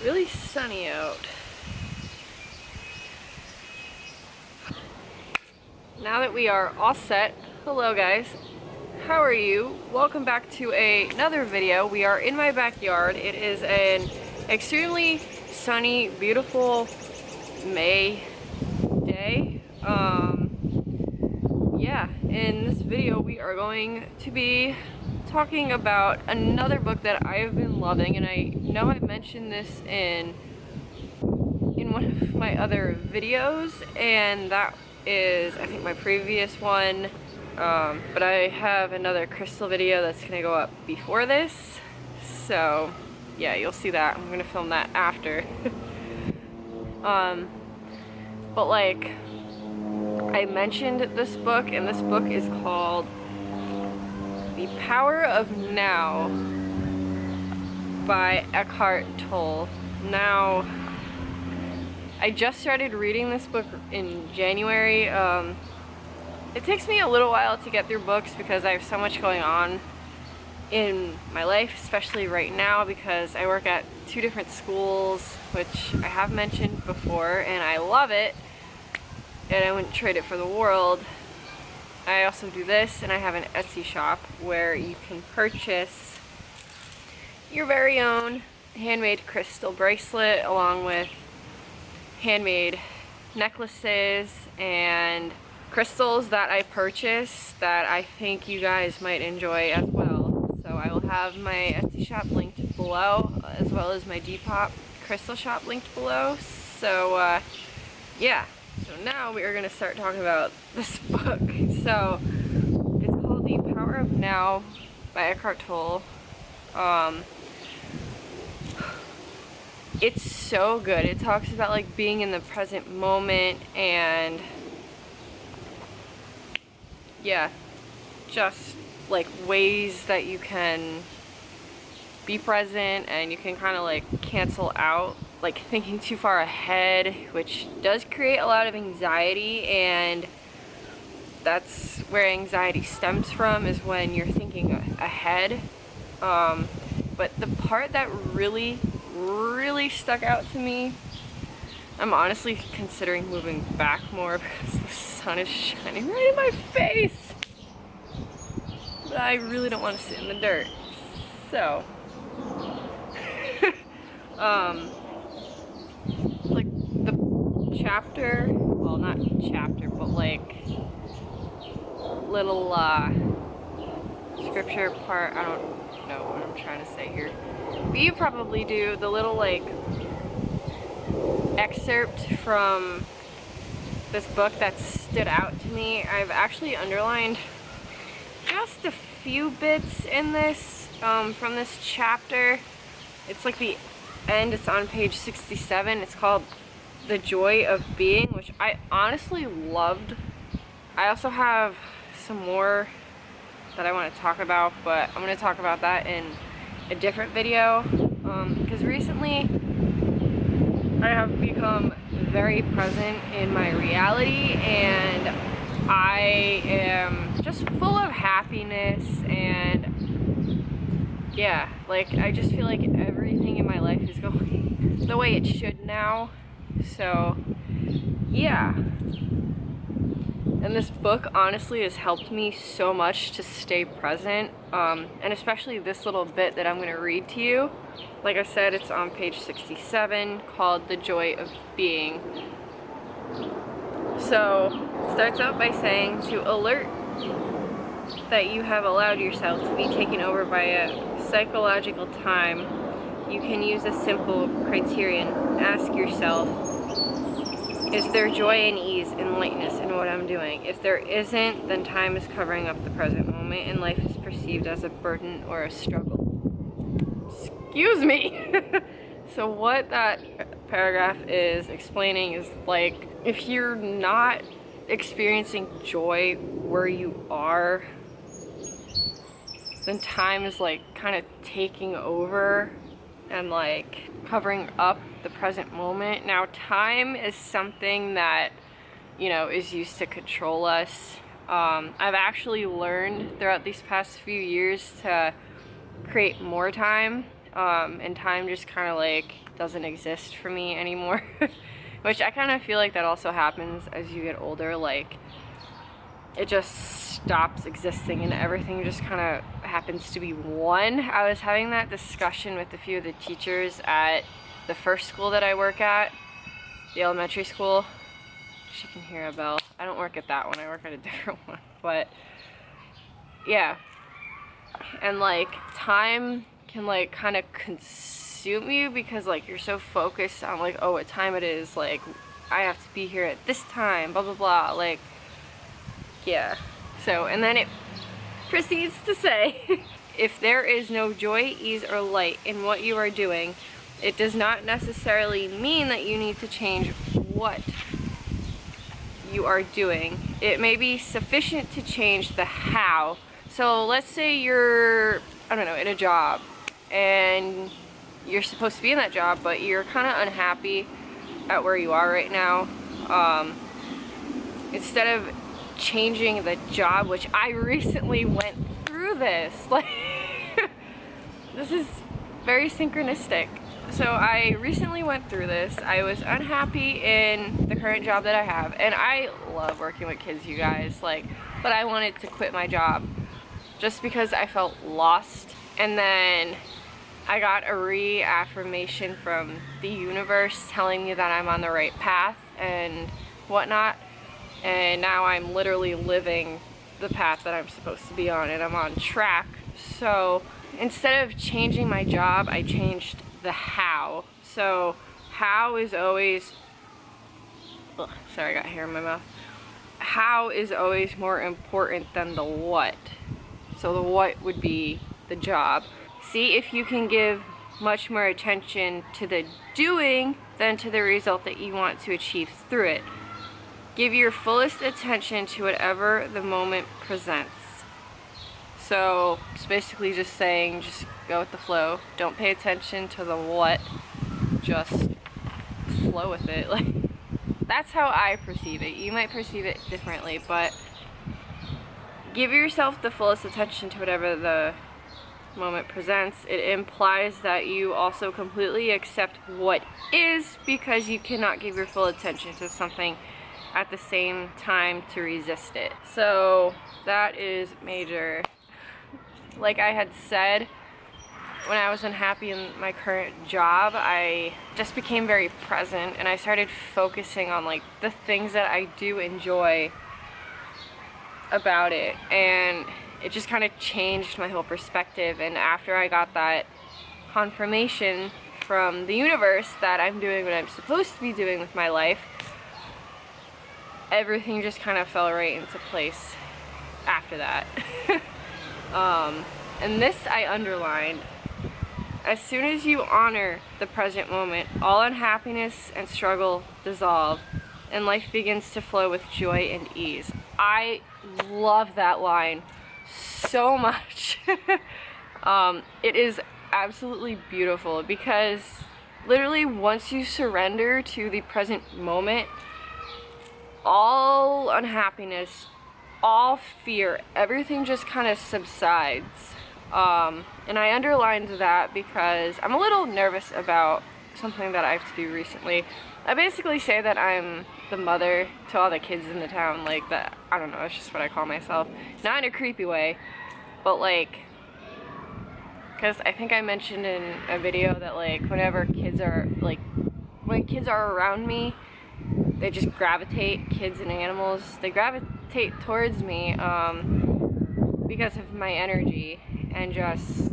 really sunny out. Now that we are all set, hello guys, how are you? Welcome back to another video. We are in my backyard. It is an extremely sunny, beautiful May day. Yeah, in this video we are going to be talking about another book that I have been loving, and I know I mentioned this in one of my other videos, and that is, I think, my previous one, but I have another crystal video that's gonna go up before this, so yeah, you'll see that. I'm gonna film that after. But like, I mentioned this book, and this book is called The Power of Now by Eckhart Tolle. Now, I just started reading this book in January. It takes me a little while to get through books because I have so much going on in my life, especially right now because I work at 2 different schools, which I have mentioned before, and I love it, and I wouldn't trade it for the world. I also do this, and I have an Etsy shop where you can purchase your very own handmade crystal bracelet along with handmade necklaces and crystals that I purchased that I think you guys might enjoy as well. So I will have my Etsy shop linked below, as well as my Depop crystal shop linked below. So yeah, so now we are going to start talking about this book. So it's called The Power of Now by Eckhart Tolle. It's so good. It talks about like being in the present moment and yeah, just like ways that you can be present, and you can kind of like cancel out like thinking too far ahead, which does create a lot of anxiety, and that's where anxiety stems from, is when you're thinking ahead. But the part that really stuck out to me, I'm honestly considering moving back more because the sun is shining right in my face, but I really don't want to sit in the dirt. So like the chapter, well, not chapter, but like little scripture part, I don't know what I'm trying to say here, but you probably do, the little like excerpt from this book that stood out to me. I've actually underlined just a few bits in this from this chapter. It's like the end, it's on page 67. It's called The Joy of Being, which I honestly loved. I also have some more that I want to talk about, but I'm going to talk about that in a different video, because recently I have become very present in my reality, and I am just full of happiness, and yeah, like I just feel like everything in my life is going the way it should now. So yeah, and this book honestly has helped me so much to stay present, and especially this little bit that I'm going to read to you. Like I said, it's on page 67, called The Joy of Being. So it starts out by saying, to alert that you have allowed yourself to be taken over by a psychological time, you can use a simple criterion. Ask yourself, is there joy and ease and lightness in what I'm doing? If there isn't, then time is covering up the present moment, and life is perceived as a burden or a struggle. Excuse me! So what that paragraph is explaining is, like, if you're not experiencing joy where you are, then time is like kind of taking over and like covering up the present moment. Now, time is something that, you know, is used to control us. I've actually learned throughout these past few years to create more time, and time just kind of like doesn't exist for me anymore. Which I kind of feel like that also happens as you get older, like it just stops existing and everything just kind of happens to be one. I was having that discussion with a few of the teachers at the first school that I work at, the elementary school. She can hear a bell. I don't work at that one, I work at a different one. But yeah, and like time can like kind of consume you because like you're so focused on like, oh, what time it is, like I have to be here at this time, blah blah blah, like yeah. So, and then it proceeds to say, if there is no joy, ease, or light in what you are doing, it does not necessarily mean that you need to change what you are doing. It may be sufficient to change the how. So let's say you're, I don't know, in a job and you're supposed to be in that job, but you're kind of unhappy at where you are right now. Instead of changing the job, which I recently went through this, like this is very synchronistic. So I recently went through this. I was unhappy in the current job that I have, and I love working with kids, you guys, like, but I wanted to quit my job just because I felt lost. And then I got a reaffirmation from the universe telling me that I'm on the right path and whatnot. And now I'm literally living the path that I'm supposed to be on, and I'm on track. So instead of changing my job, I changed the how. So how is always, ugh, sorry, I got hair in my mouth. How is always more important than the what. So the what would be the job. See if you can give much more attention to the doing than to the result that you want to achieve through it. Give your fullest attention to whatever the moment presents. So it's basically just saying, just go with the flow. Don't pay attention to the what. Just flow with it. Like, that's how I perceive it. You might perceive it differently, but give yourself the fullest attention to whatever the moment presents. It implies that you also completely accept what is, because you cannot give your full attention to something at the same time to resist it. So that is major. Like I had said, when I was unhappy in my current job, I just became very present, and I started focusing on like the things that I do enjoy about it, and it just kind of changed my whole perspective. And after I got that confirmation from the universe that I'm doing what I'm supposed to be doing with my life, everything just kind of fell right into place after that. And this I underlined. As soon as you honor the present moment, all unhappiness and struggle dissolve, and life begins to flow with joy and ease. I love that line so much. It is absolutely beautiful, because literally once you surrender to the present moment, all unhappiness, all fear, everything just kind of subsides. And I underlined that because I'm a little nervous about something that I have to do recently. I basically say that I'm the mother to all the kids in the town, like that. I don't know, it's just what I call myself. Not in a creepy way, but like, because I think I mentioned in a video that like whenever kids are like, when kids are around me, they just gravitate, kids and animals, they gravitate towards me because of my energy and just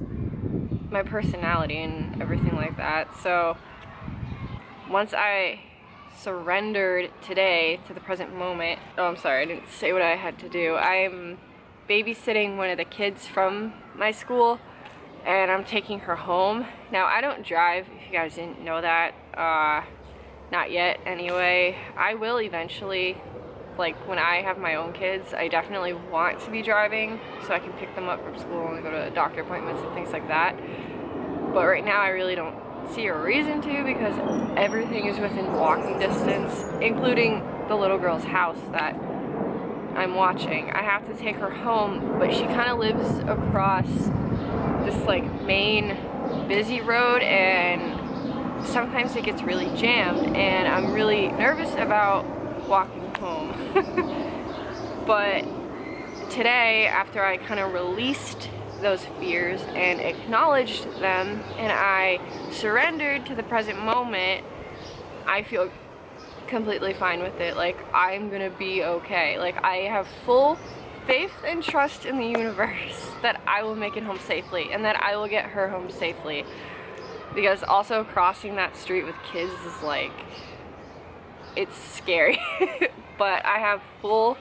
my personality and everything like that. So once I surrendered today to the present moment, oh, I'm sorry, I didn't say what I had to do. I'm babysitting one of the kids from my school, and I'm taking her home. Now, I don't drive, if you guys didn't know that. Not yet, anyway. I will eventually. Like, when I have my own kids, I definitely want to be driving so I can pick them up from school and go to doctor appointments and things like that. But right now, I really don't see a reason to, because everything is within walking distance, including the little girl's house that I'm watching. I have to take her home, but she kind of lives across this like main busy road, and sometimes it gets really jammed and I'm really nervous about walking home. But today, after I kind of released those fears and acknowledged them and I surrendered to the present moment, I feel completely fine with it. Like, I'm gonna be okay. Like, I have full faith and trust in the universe that I will make it home safely and that I will get her home safely. Because also crossing that street with kids is like, it's scary. But I have full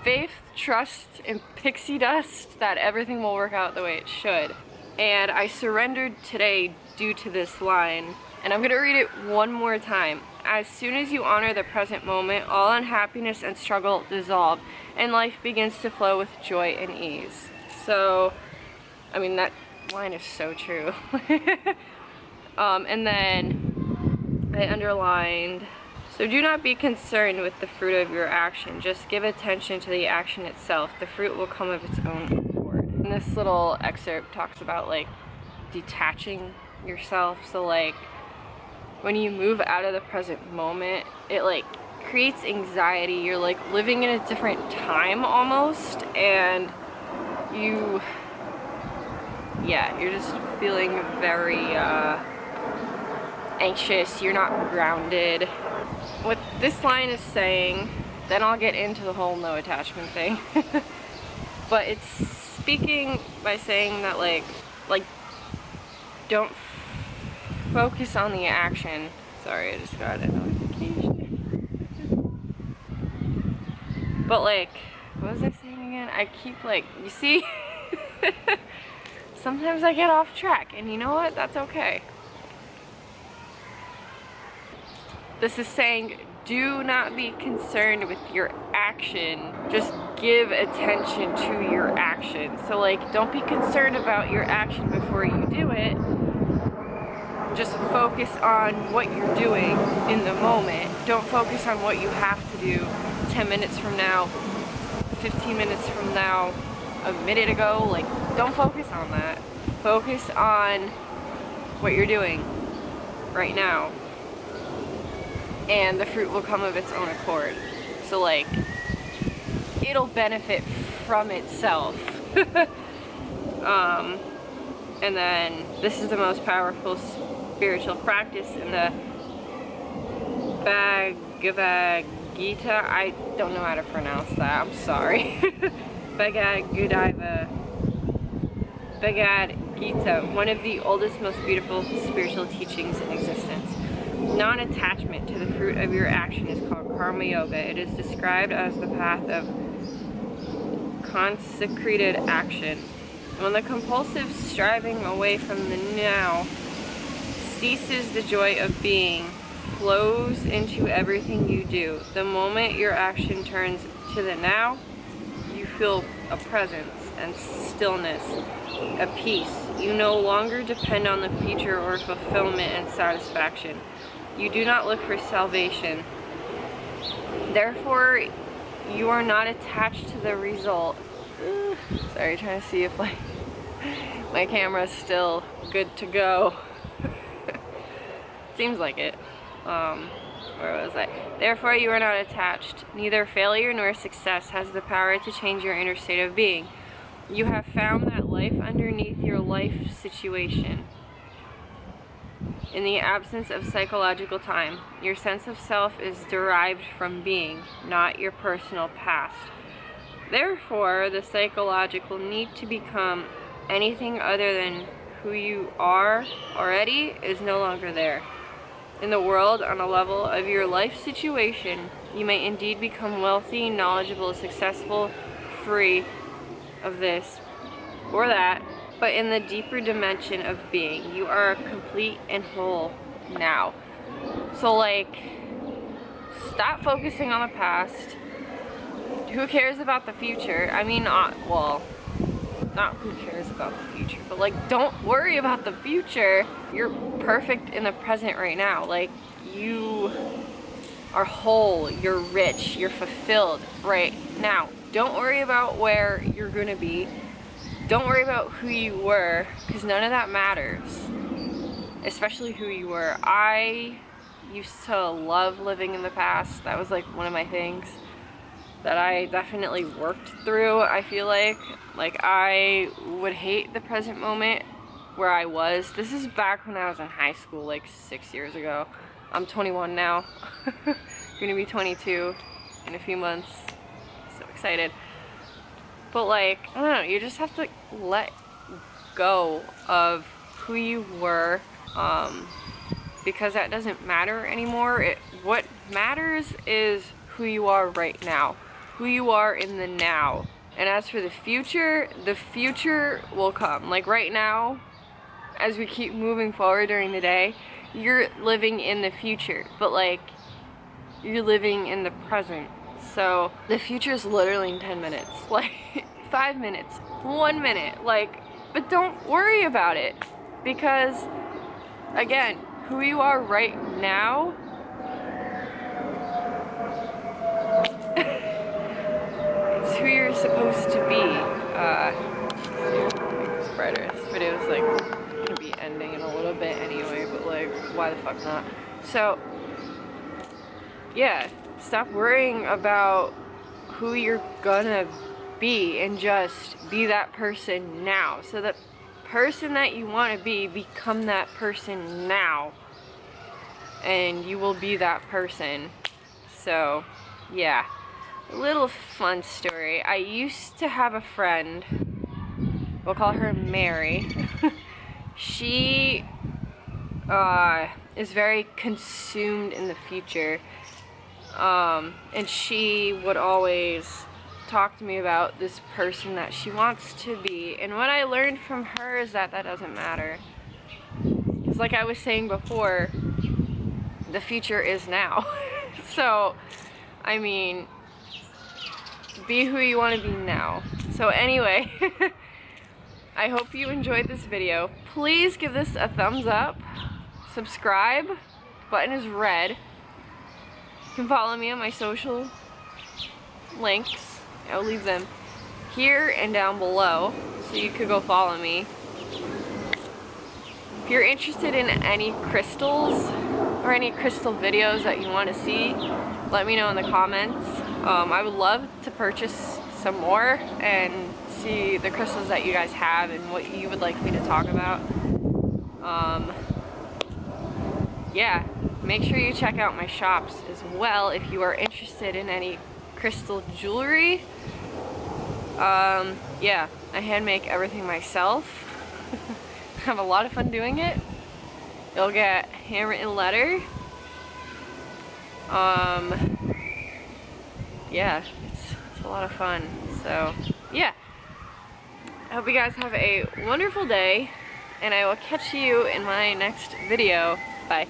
faith, trust, and pixie dust that everything will work out the way it should. And I surrendered today due to this line, and I'm gonna read it one more time. As soon as you honor the present moment, all unhappiness and struggle dissolve, and life begins to flow with joy and ease. So, I mean, that line is so true. And then I underlined, so do not be concerned with the fruit of your action. Just give attention to the action itself. The fruit will come of its own accord. And this little excerpt talks about like detaching yourself. So like when you move out of the present moment, it like creates anxiety. You're like living in a different time almost, and you're just feeling very anxious. You're not grounded. What this line is saying, then I'll get into the whole no attachment thing. But it's speaking by saying that like don't focus on the action. Sorry, I just got a notification. But like, what was I saying again? I keep like, you see? Sometimes I get off track, and you know what? That's okay. This is saying, do not be concerned with your action. Just give attention to your action. So like, don't be concerned about your action before you do it. Just focus on what you're doing in the moment. Don't focus on what you have to do 10 minutes from now, 15 minutes from now, a minute ago. Like, don't focus on that. Focus on what you're doing right now, and the fruit will come of its own accord. So like, it'll benefit from itself. And then this is the most powerful spiritual practice in the Bhagavad Gita. I don't know how to pronounce that, I'm sorry. Bhagavad Gita, one of the oldest, most beautiful spiritual teachings in existence. Non-attachment to the fruit of your action is called karma yoga. It is described as the path of consecrated action. When the compulsive striving away from the now ceases, the joy of being flows into everything you do. The moment your action turns to the now, you feel a presence and stillness, a peace. You no longer depend on the future or fulfillment and satisfaction. You do not look for salvation. Therefore, you are not attached to the result. Sorry, trying to see if like my camera's still good to go. Seems like it. Where was I? Therefore, you are not attached. Neither failure nor success has the power to change your inner state of being. You have found that life underneath your life situation. In the absence of psychological time, your sense of self is derived from being, not your personal past. Therefore, the psychological need to become anything other than who you are already is no longer there. In the world, on a level of your life situation, you may indeed become wealthy, knowledgeable, successful, free of this or that, but in the deeper dimension of being, you are complete and whole now. So like, stop focusing on the past. Who cares about the future? I mean, not who cares about the future, but like, don't worry about the future. You're perfect in the present right now. Like, you are whole, you're rich, you're fulfilled right now. Don't worry about where you're gonna be. Don't worry about who you were, because none of that matters. especially who you were. I used to love living in the past. That was like one of my things that I definitely worked through. I feel like I would hate the present moment where I was. This is back when I was in high school, like 6 years ago. I'm 21 now. Gonna be 22 in a few months. So excited. But like, I don't know, you just have to let go of who you were, because that doesn't matter anymore. What matters is who you are right now, who you are in the now. And as for the future will come. Like right now, as we keep moving forward during the day, you're living in the future, but like, you're living in the present. So the future is literally in 10 minutes, like 5 minutes, 1 minute, like, but don't worry about it, because again, who you are right now it's who you're supposed to be. Make this brighter. This video is like gonna be ending in a little bit anyway, but like, why the fuck not? So yeah, stop worrying about who you're gonna be and just be that person now. So that person that you want to be, become that person now, and you will be that person. So yeah, a little fun story. I used to have a friend, we'll call her Mary. She is very consumed in the future, and she would always talk to me about this person that she wants to be. And what I learned from her is that that doesn't matter. Because like I was saying before, the future is now. So, I mean, be who you want to be now. So anyway, I hope you enjoyed this video. Please give this a thumbs up. Subscribe. The button is red. You can follow me on my social links. I'll leave them here and down below, so you could go follow me. If you're interested in any crystals or any crystal videos that you want to see, let me know in the comments. I would love to purchase some more and see the crystals that you guys have and what you would like me to talk about. Yeah, make sure you check out my shops as well if you are interested in any crystal jewelry. Yeah, I hand make everything myself. Have a lot of fun doing it. You'll get handwritten letter. Yeah, it's a lot of fun. So yeah, I hope you guys have a wonderful day, and I will catch you in my next video. Bye.